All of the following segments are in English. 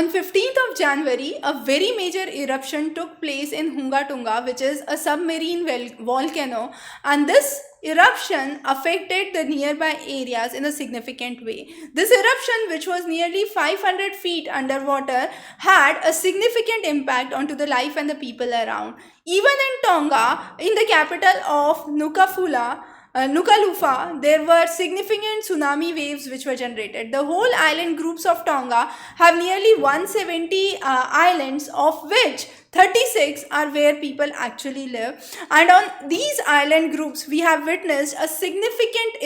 On 15th of January, a very major eruption took place in Hunga Tunga, which is a submarine volcano, and this eruption affected the nearby areas in a significant way. This eruption, which was nearly 500 feet underwater, had a significant impact onto the life and the people around. Even in Tonga, in the capital of Nukalufa, there were significant tsunami waves which were generated. The whole island groups of Tonga have nearly 170 islands, of which 36 are where people actually live. And on these island groups, we have witnessed a significant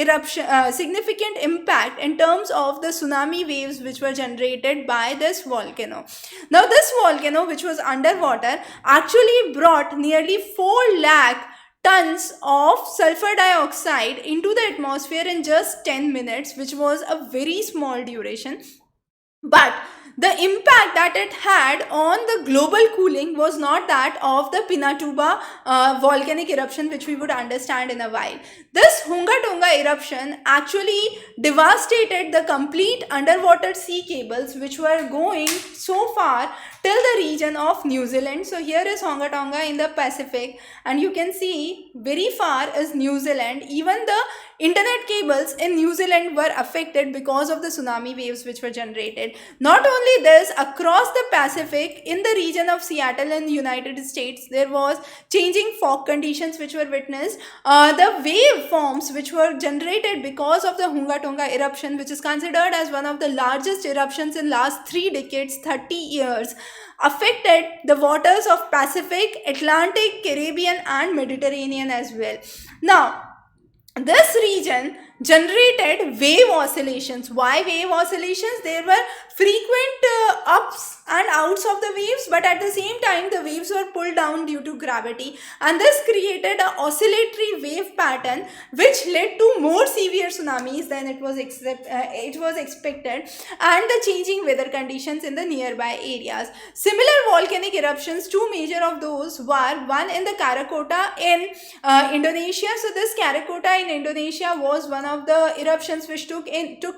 impact in terms of the tsunami waves which were generated by this volcano. Now, this volcano, which was underwater, actually brought nearly 4 lakh tons of sulfur dioxide into the atmosphere in just 10 minutes, which was a very small duration. But the impact that it had on the global cooling was not that of the Pinatuba volcanic eruption, which we would understand in a while. This Hunga Tunga eruption actually devastated the complete underwater sea cables which were going so far till the region of New Zealand. So here is Hunga Tonga in the Pacific, and you can see very far is New Zealand. Even the internet cables in New Zealand were affected because of the tsunami waves which were generated. Not only this, across the Pacific, in the region of Seattle in the United States, there was changing fog conditions which were witnessed. The wave forms which were generated because of the Hunga Tonga eruption, which is considered as one of the largest eruptions in last 3 decades, 30 years, affected the waters of Pacific, Atlantic, Caribbean and Mediterranean as well. Now, this region generated wave oscillations. Why wave oscillations? There were frequent ups and outs of the waves, but at the same time the waves were pulled down due to gravity, and this created an oscillatory wave pattern which led to more severe tsunamis than it was expected, and the changing weather conditions in the nearby areas. Similar volcanic eruptions, 2 major of those were one in the Krakatoa in Indonesia. So this Krakatoa in Indonesia was one of the eruptions which took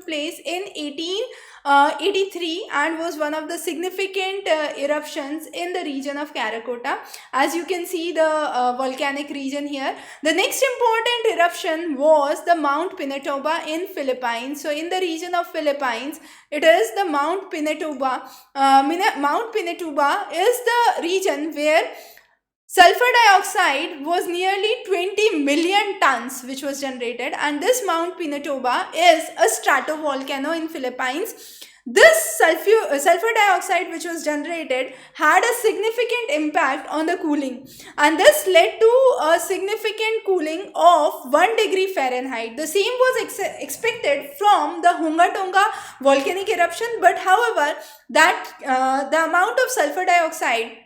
place in 1883 and was one of the significant eruptions in the region of Krakatoa. As you can see the volcanic region here. The next important eruption was the Mount Pinatubo in Philippines. So in the region of Philippines, it is the Mount Pinatubo. Mount Pinatubo is the region where sulfur dioxide was nearly 20 million tons which was generated, and this Mount Pinatubo is a stratovolcano in Philippines. This sulfur dioxide which was generated had a significant impact on the cooling, and this led to a significant cooling of 1 degree Fahrenheit. The same was expected from the Hunga Tonga volcanic eruption, but however the amount of sulfur dioxide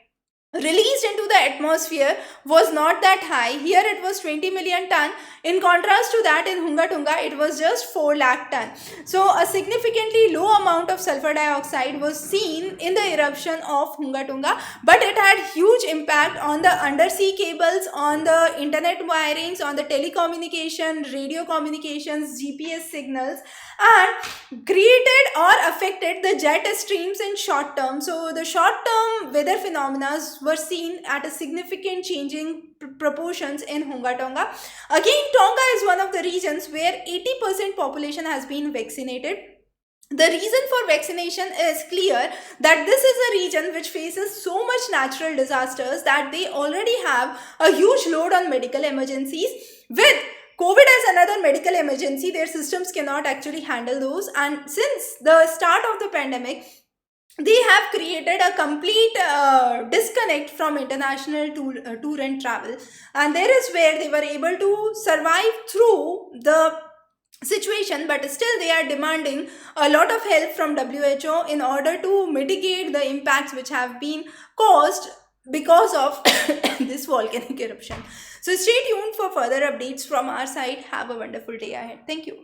released into the atmosphere was not that high. Here it was 20 million ton. In contrast to that, in Hunga Tonga it was just 4 lakh ton. So a significantly low amount of sulfur dioxide was seen in the eruption of Hunga Tonga, but it had huge impact on the undersea cables, on the internet wirings, on the telecommunication, radio communications, GPS signals, and created or affected the jet streams in short term. So the short term weather phenomena were seen at a significant changing proportions in Hunga Tonga. Again, Tonga is one of the regions where 80% population has been vaccinated. The reason for vaccination is clear, that this is a region which faces so much natural disasters that they already have a huge load on medical emergencies. With COVID as another medical emergency, their systems cannot actually handle those, and since the start of the pandemic, they have created a complete disconnect from international tour and travel, and there is where they were able to survive through the situation, but still they are demanding a lot of help from WHO in order to mitigate the impacts which have been caused because of this volcanic eruption. So stay tuned for further updates from our side. Have a wonderful day ahead. Thank you.